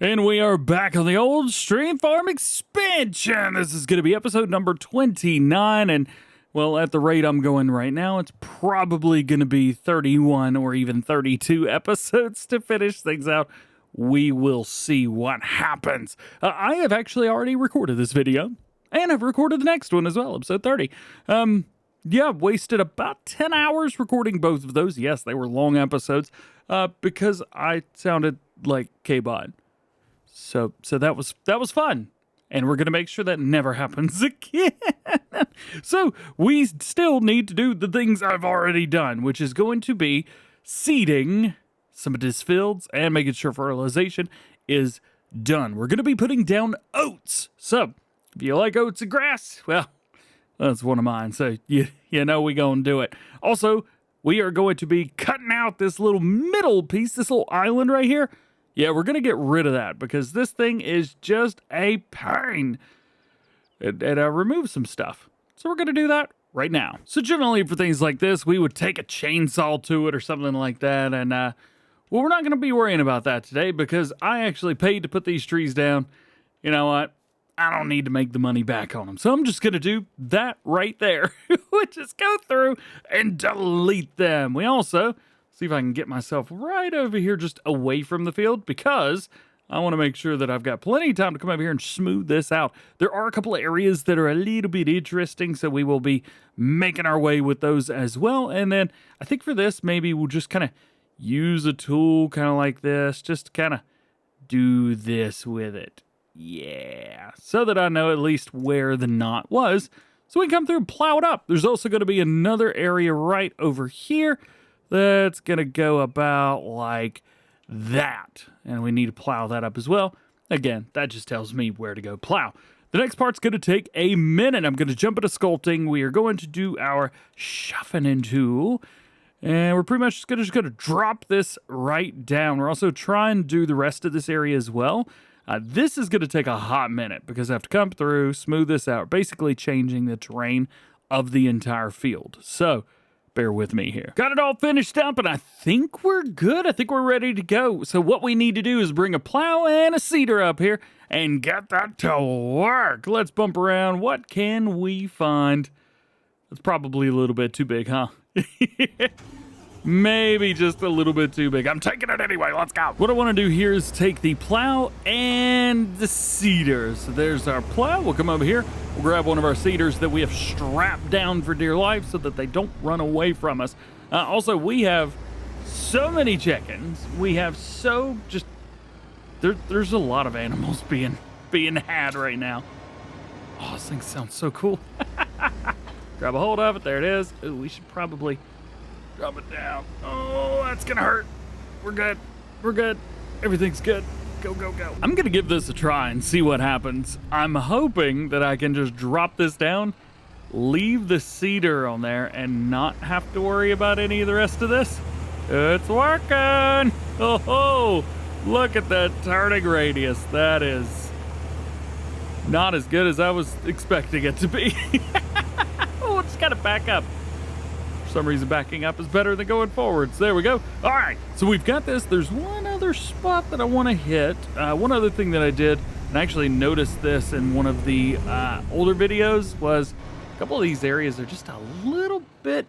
And we are back on the old stream farm expansion. This is going to be episode number 29. And, well, at the rate I'm going right now, it's probably going to be 31 or even 32 episodes to finish things out. We will see what happens. I have actually already recorded this video, and I've recorded the next one as well, episode 30. Yeah, wasted about 10 hours recording both of those. Yes, they were long episodes because I sounded like K-Bot. So that was fun, and we're gonna make sure that never happens again. So we still need to do the things I've already done, which is going to be seeding some of these fields and making sure fertilization is done. We're gonna be putting down oats. So if you like oats and grass, well, that's one of mine. So you know we gonna do it. Also, we are going to be cutting out this little middle piece, this little island right here. Yeah, we're going to get rid of that because this thing is just a pain. And remove some stuff. So we're going to do that right now. So generally for things like this, we would take a chainsaw to it or something like that. And, well, we're not going to be worrying about that today because I actually paid to put these trees down. You know what? I don't need to make the money back on them. So I'm just going to do that right there. Which is go through and delete them. We also... see if I can get myself right over here just away from the field because I want to make sure that I've got plenty of time to come over here and smooth this out. There are a couple of areas that are a little bit interesting, so we will be making our way with those as well. And then I think for this, maybe we'll just kind of use a tool kind of like this, just to kind of do this with it. Yeah, so that I know at least where the knot was. So we can come through and plow it up. There's also going to be another area right over here that's going to go about like that. And we need to plow that up as well. Again, that just tells me where to go plow. The next part's going to take a minute. I'm going to jump into sculpting. We are going to do our shuffling tool. And we're pretty much just going to drop this right down. We're also trying to do the rest of this area as well. This is going to take a hot minute because I have to come through, smooth this out, basically changing the terrain of the entire field. So bear with me here. Got it all finished up, and I think we're good. I think we're ready to go. So what we need to do is bring a plow and a seeder up here and get that to work. Let's bump around. What can we find? It's probably a little bit too big, huh? Maybe just a little bit too big. I'm taking it anyway. Let's go. What I want to do here is take the plow and the seeder. So there's our plow. We'll come over here. We'll grab one of our seeders that we have strapped down for dear life so that they don't run away from us. Also, we have so many chickens. We have so just... There's a lot of animals being had right now. Oh, this thing sounds so cool. Grab a hold of it. There it is. Ooh, we should probably... drop it down. Oh, that's gonna hurt. We're good. We're good. Everything's good. Go, go, go. I'm gonna give this a try and see what happens. I'm hoping that I can just drop this down, leave the seeder on there, and not have to worry about any of the rest of this. It's working. Oh, look at that turning radius. That is not as good as I was expecting it to be. Oh, just gotta back up. For some reason backing up is better than going forwards. There we go. All right, so we've got this. There's one other spot that I want to hit. One other thing that I did, and I actually noticed this in one of the older videos, was a couple of these areas are just a little bit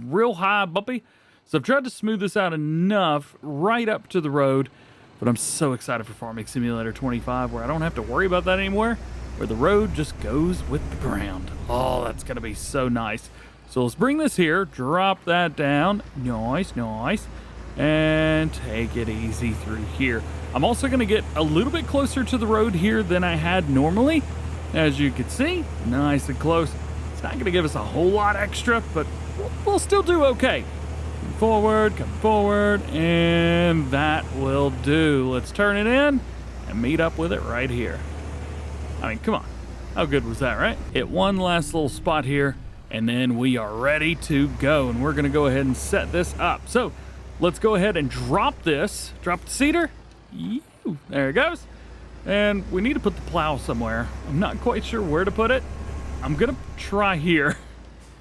real high, bumpy. So I've tried to smooth this out enough right up to the road, but I'm so excited for Farming Simulator 25 where I don't have to worry about that anymore, where the road just goes with the ground. Oh, that's going to be so nice. So let's bring this here, drop that down, nice, nice, and take it easy through here. I'm also going to get a little bit closer to the road here than I had normally. As you can see, nice and close. It's not going to give us a whole lot extra, but we'll still do okay. Come forward, and that will do. Let's turn it in and meet up with it right here. I mean, come on. How good was that, right? Hit one last little spot here. And then we are ready to go, and we're going to go ahead and set this up. So let's go ahead and drop this. Drop the seeder. There it goes. And we need to put the plow somewhere. I'm not quite sure where to put it. I'm going to try here.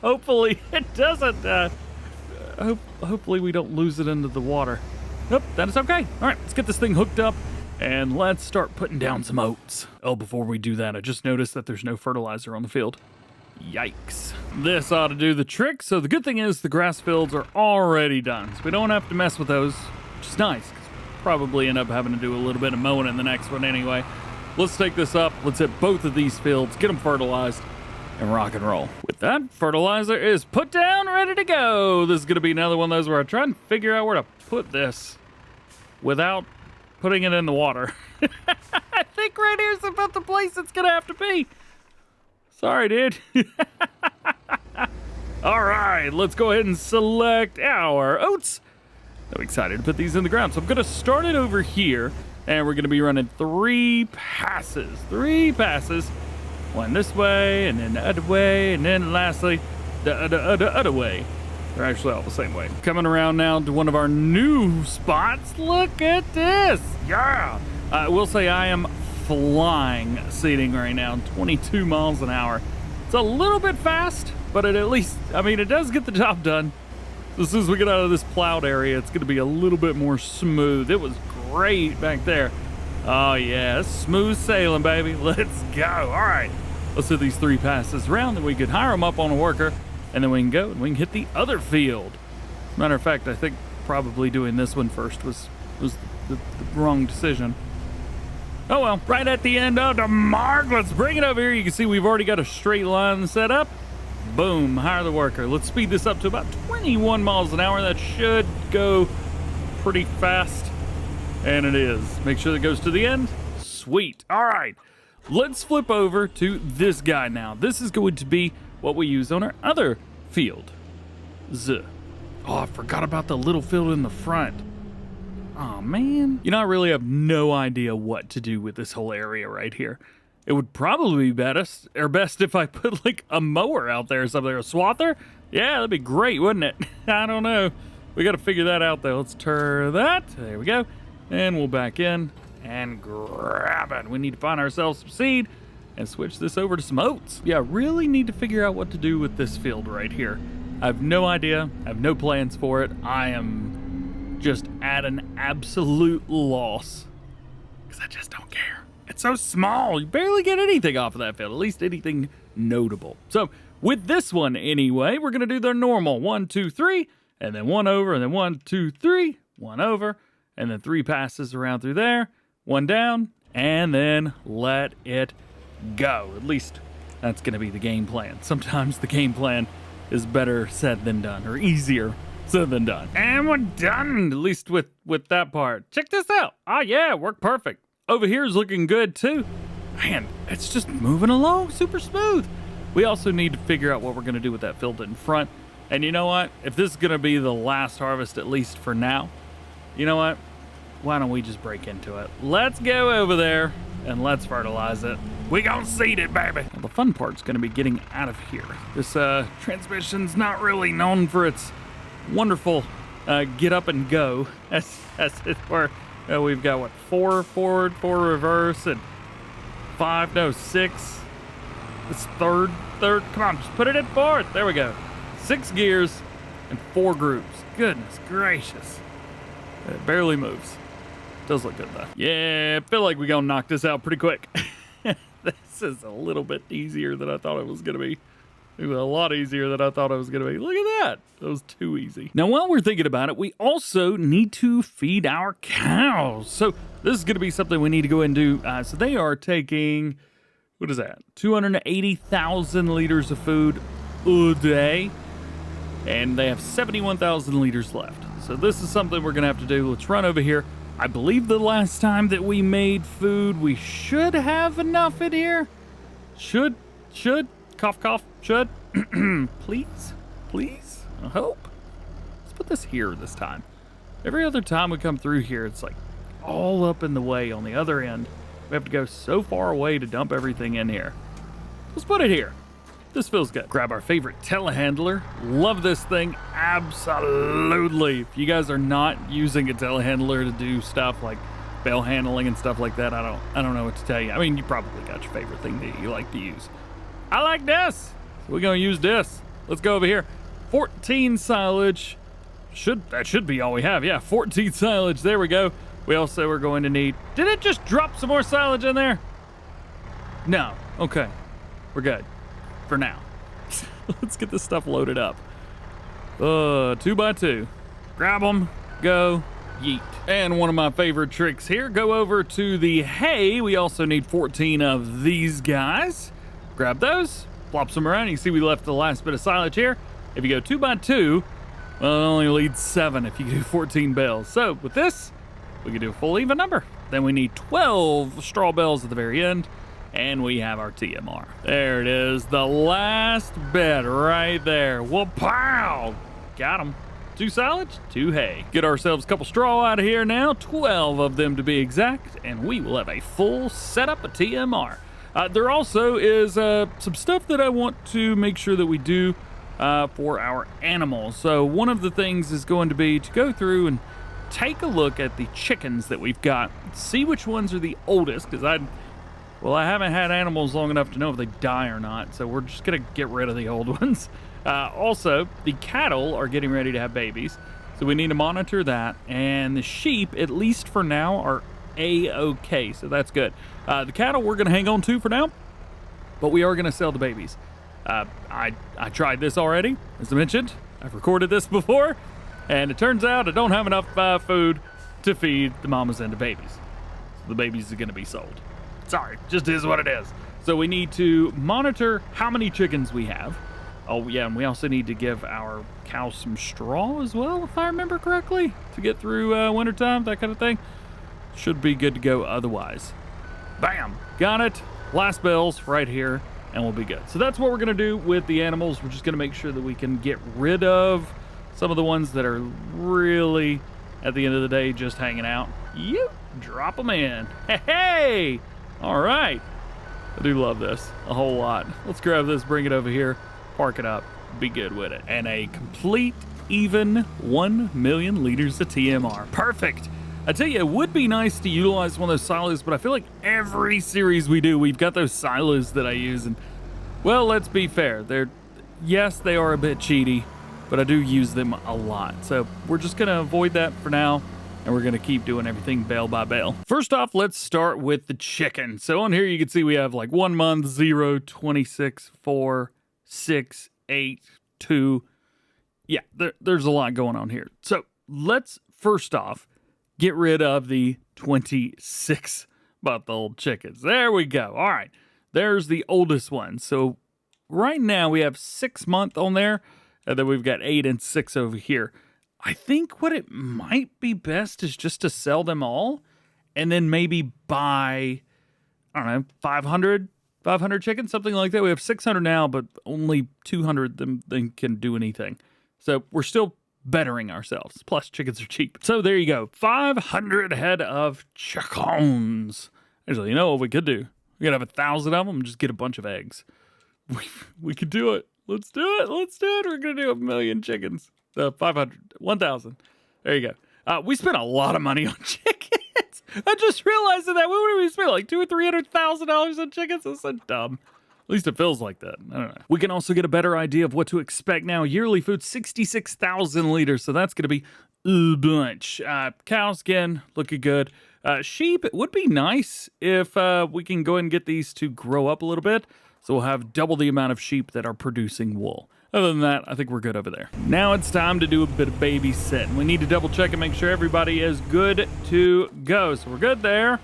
Hopefully it doesn't. Hopefully we don't lose it into the water. Nope, that is okay. All right, let's get this thing hooked up And let's start putting down some oats. Oh, before we do that, I just noticed that there's no fertilizer on the field. Yikes. This ought to do the trick. So the good thing is the grass fields are already done. So we don't have to mess with those, which is nice. Probably end up having to do a little bit of mowing in the next one anyway. Let's take this up. Let's hit both of these fields, get them fertilized, and rock and roll. With that, fertilizer is put down, ready to go. This is going to be another one of those where I try and figure out where to put this without putting it in the water. I think right here's about the place it's going to have to be. Sorry, dude. All right, let's go ahead and select our oats. I'm excited to put these in the ground. So I'm going to start it over here, and we're going to be running 3 passes. 3 passes. One this way, and then the other way, and then lastly, the other way. They're actually all the same way. Coming around now to one of our new spots. Look at this. Yeah. I will say I am flying seeding right now, 22 miles an hour. It's a little bit fast, but it at least, I mean, it does get the job done. As soon as we get out of this plowed area, it's going to be a little bit more smooth. It was great back there. Oh, yeah, smooth sailing, baby. Let's go. All right, let's do these 3 passes around, then we could hire them up on a worker, and then we can go and we can hit the other field. Matter of fact, I think probably doing this one first was the wrong decision. Oh, well, right at the end of the mark, let's bring it over here. You can see we've already got a straight line set up. Boom, hire the worker. Let's speed this up to about 21 miles an hour. That should go pretty fast. And it is. Make sure that goes to the end. Sweet. All right, let's flip over to this guy now. This is going to be what we use on our other field. Oh, I forgot about the little field in the front. Oh, man. You know, I really have no idea what to do with this whole area right here. It would probably be best if I put like a mower out there or something, or a swather. Yeah, that'd be great, wouldn't it? I don't know. We got to figure that out though. Let's turn that. There we go. And we'll back in and grab it. We need to find ourselves some seed and switch this over to some oats. Yeah, really need to figure out what to do with this field right here. I have no idea. I have no plans for it. I am just at an absolute loss because I just don't care. It's so small. You barely get anything off of that field, at least anything notable. So with this one anyway, we're going to do the normal 1, 2, 3, and then 1 over, and then 1, 2, 3, 1 over, and then 3 passes around through there, 1 down, and then let it go. At least that's going to be the game plan. Sometimes the game plan is better said than done, or easier said than done. And we're done, at least with that part. Check this out. Oh yeah, worked perfect. Over here is looking good too. Man, it's just moving along super smooth. We also need to figure out what we're going to do with that field in front. And you know what? If this is going to be the last harvest, at least for now, you know what? Why don't we just break into it? Let's go over there and let's fertilize it. We gonna seed it, baby. Well, the fun part's going to be getting out of here. This transmission's not really known for its wonderful get up and go, as it were. We've got, what, 4 forward, 4 reverse, and 6. This third. Come on, just put it in fourth. There we go. 6 gears and 4 groups. Goodness gracious. It barely moves. Does look good, though. Yeah, I feel like we're going to knock this out pretty quick. This is a little bit easier than I thought it was going to be. It was a lot easier than I thought it was going to be. Look at that. That was too easy. Now, while we're thinking about it, we also need to feed our cows. So this is going to be something we need to go and do. So they are taking, what is that? 280,000 liters of food a day. And they have 71,000 liters left. So this is something we're going to have to do. Let's run over here. I believe the last time that we made food, we should have enough in here. Should. Cough, cough, should. Please, I hope. Let's put this here this time. Every other time we come through here, it's like all up in the way on the other end. We have to go so far away to dump everything in here. Let's put it here. This feels good. Grab our favorite telehandler. Love this thing, absolutely. If you guys are not using a telehandler to do stuff like bale handling and stuff like that, I don't know what to tell you. I mean, you probably got your favorite thing that you like to use. I like this. So we're gonna use this. Let's go over here. 14 silage. That should be all we have. Yeah, 14 silage. There we go. We also are going to need... Did it just drop some more silage in there? No. Okay. We're good. For now. Let's get this stuff loaded up. 2x2. Grab them. Go. Yeet. And one of my favorite tricks here. Go over to the hay. We also need 14 of these guys. Grab those. Plop some around. You can see we left the last bit of silage here. If you go 2x2, well, it only leads 7 if you do 14 bales. So with this, we can do a full even number. Then we need 12 straw bales at the very end, and we have our TMR. There it is, the last bed right there. Wow, got them. 2 silage, 2 hay. Get ourselves a couple straw out of here now, 12 of them to be exact, and we will have a full setup of TMR. There also is some stuff that I want to make sure that we do for our animals. So one of the things is going to be to go through and take a look at the chickens that we've got, see which ones are the oldest, because I haven't had animals long enough to know if they die or not, so we're just gonna get rid of the old ones. Also, the cattle are getting ready to have babies, so we need to monitor that, and the sheep, at least for now, are A-okay, so that's good. The cattle we're gonna hang on to for now, but we are gonna sell the babies. I tried this already, as I mentioned. I've recorded this before, and it turns out I don't have enough food to feed the mamas and the babies. So the babies are gonna be sold. Sorry, just is what it is. So we need to monitor how many chickens we have. Oh yeah, and we also need to give our cows some straw as well, if I remember correctly, to get through wintertime, that kind of thing. Should be good to go otherwise. Bam, got it. Last bells right here, and we'll be good. So that's what we're gonna do with the animals. We're just gonna make sure that we can get rid of some of the ones that are really, at the end of the day, just hanging out. You drop them in. Hey! All right. I do love this a whole lot. Let's grab this, bring it over here, park it up, be good with it. And a complete, even 1 million liters of TMR. Perfect. I tell you, it would be nice to utilize one of those silos, but I feel like every series we do, we've got those silos that I use. And, well, let's be fair. Yes, they are a bit cheaty, but I do use them a lot. So we're just going to avoid that for now, and we're going to keep doing everything bale by bale. First off, let's start with the chicken. So on here, you can see we have like 1 month, 0, 26, 4, 6, 8, 2. Yeah, there's a lot going on here. So let's first off get rid of the 26-month-old chickens. There we go. All right, there's the oldest one. So right now we have 6 month on there, and then we've got 8 and 6 over here. I think what it might be best is just to sell them all and then maybe buy, I don't know, 500 chickens, something like that. We have 600 now, but only 200 them can do anything. So we're still bettering ourselves. Plus, chickens are cheap. So there you go. 500 head of chickens. Actually, you know what we could do? We could have 1,000 of them and just get a bunch of eggs. We could do it. Let's do it. Let's do it. We're going to do 1 million chickens. 500, 1,000. There you go. We spent a lot of money on chickens. I just realized that. What did we spend? Like $200,000 or $300,000 on chickens? That's so dumb. At least it feels like that. I don't know. We can also get a better idea of what to expect now. Yearly food, 66,000 liters. So that's going to be a bunch. Cows, again, looking good. Sheep, it would be nice if we can go ahead and get these to grow up a little bit. So we'll have double the amount of sheep that are producing wool. Other than that, I think we're good over there. Now it's time to do a bit of babysitting. We need to double check and make sure everybody is good to go. So we're good there.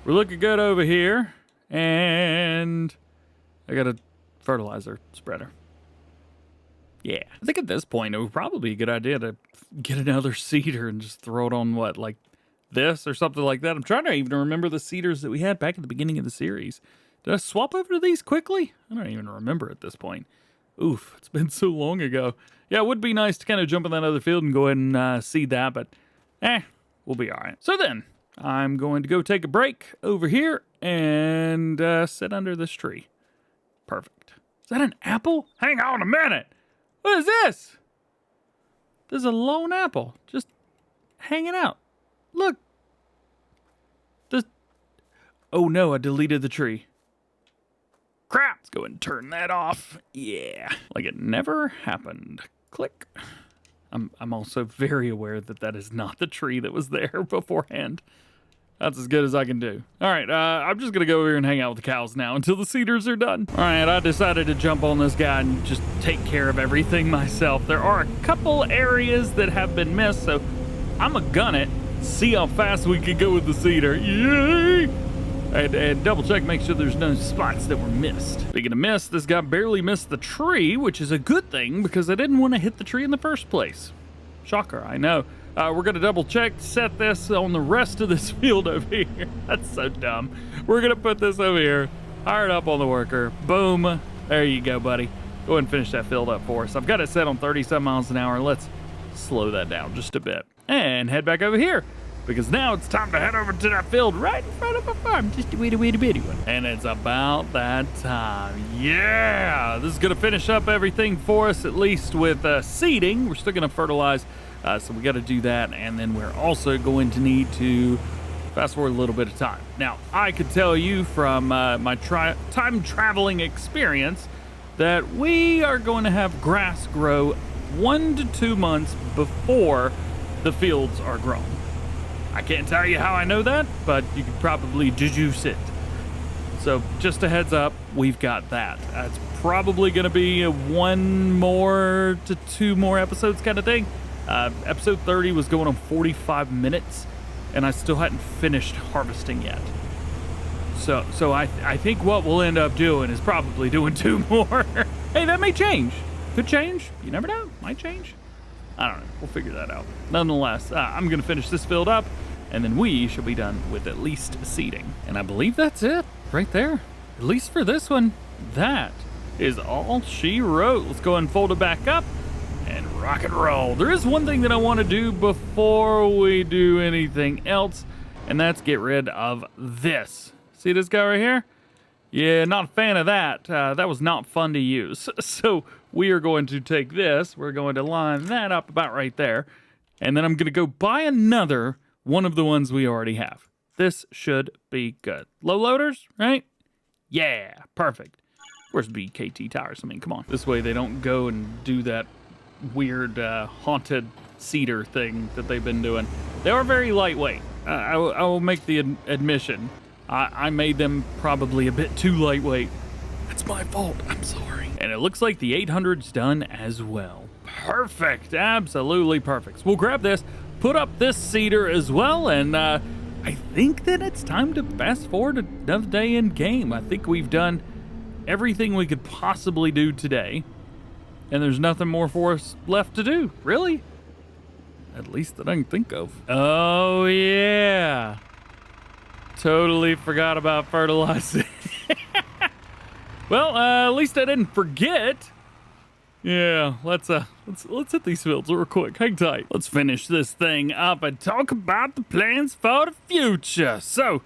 We're looking good over here. And I got a fertilizer spreader. Yeah. I think at this point, it would probably be a good idea to get another seeder and just throw it on what, like this or something like that. I'm trying to even remember the seeders that we had back at the beginning of the series. Did I swap over to these quickly? I don't even remember at this point. Oof, it's been so long ago. Yeah, it would be nice to kind of jump in that other field and go ahead and seed that, but we'll be all right. So then, I'm going to go take a break over here and sit under this tree. Perfect. Is that an apple? Hang on a minute. What is this? There's a lone apple just hanging out. Look. Oh no, I deleted the tree. Crap. Let's go ahead and turn that off. Yeah. Like it never happened. Click. I'm also very aware that that is not the tree that was there beforehand. That's as good as I can do. All right, I'm just gonna go over here and hang out with the cows now until the cedars are done. All right, I decided to jump on this guy and just take care of everything myself. There are a couple areas that have been missed, so I'm gonna gun it, see how fast we can go with the cedar. Yay! And double check, make sure there's no spots that were missed. Speaking of missed, this guy barely missed the tree, which is a good thing because I didn't want to hit the tree in the first place. Shocker, I know. We're gonna double check, set this on the rest of this field over here. That's so dumb. We're gonna put this over here, hire it up on the worker. Boom, there you go, buddy. Go ahead and finish that field up for us. I've got it set on 37 miles an hour. Let's slow that down just a bit and head back over here because now it's time to head over to that field right in front of my farm. Just a wee bitty one. And it's about that time. Yeah, this is gonna finish up everything for us, at least with seeding. We're still gonna fertilize. So we got to do that, and then we're also going to need to fast forward a little bit of time. Now, I could tell you from my time traveling experience that we are going to have grass grow 1 to 2 months before the fields are grown. I can't tell you how I know that, but you could probably deduce it. So just a heads up, we've got that. It's probably going to be a 1 more to 2 more episodes kind of thing. Episode 30 was going on 45 minutes, and I still hadn't finished harvesting yet. So I think what we'll end up doing is probably doing 2 more. Hey, that may change. Could change. You never know. Might change. I don't know. We'll figure that out. Nonetheless, I'm going to finish this field up, and then we should be done with at least seeding. And I believe that's it right there. At least for this one. That is all she wrote. Let's go and fold it back up and rock and roll. There is one thing that I want to do before we do anything else, and that's get rid of this. See this guy right here? Yeah, not a fan of that. That was not fun to use. So we are going to take this, we're going to line that up about right there, and then I'm going to go buy another one of the ones we already have. This should be good. Low loaders, right? Yeah, perfect. Where's BKT tires? I mean, come on. This way they don't go and do that weird haunted cedar thing that they've been doing. They are very lightweight. I will make the admission. I made them probably a bit too lightweight. That's my fault. I'm sorry. And it looks like the 800's done as well. Perfect. Absolutely perfect. So we'll grab this, put up this cedar as well, and I think that it's time to fast forward another day in game. I think we've done everything we could possibly do today. And there's nothing more for us left to do, really. At least that I can think of. Oh, yeah. Totally forgot about fertilizing. Well, at least I didn't forget. Yeah, let's hit these fields real quick. Hang tight. Let's finish this thing up and talk about the plans for the future. So,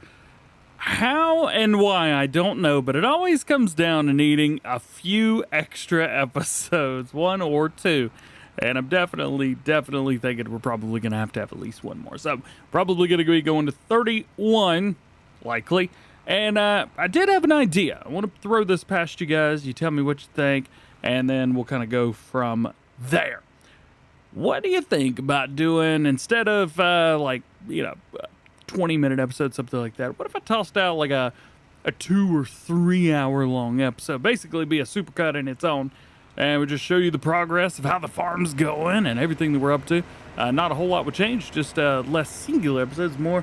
how and why, I don't know, but it always comes down to needing a few extra episodes, 1 or 2. And I'm definitely thinking we're probably going to have at least 1 more. So, probably going to be going to 31, likely. And I did have an idea. I want to throw this past you guys. You tell me what you think, and then we'll kind of go from there. What do you think about doing, instead of, 20-minute episode, something like that? What if I tossed out like a 2 or 3 hour long episode? Basically be a supercut in its own, and we just show you the progress of how the farm's going and everything that we're up to. Not a whole lot would change, just less singular episodes, more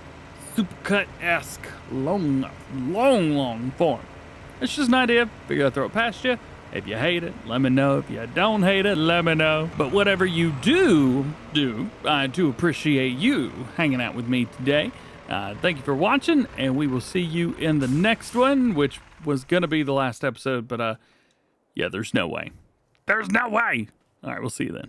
supercut-esque, long form. It's just an idea. Figure I'd throw it past you. If you hate it, let me know. If you don't hate it, let me know. But whatever you do, I do appreciate you hanging out with me today. Thank you for watching, and we will see you in the next one, which was going to be the last episode, but yeah, there's no way. There's no way. All right, we'll see you then.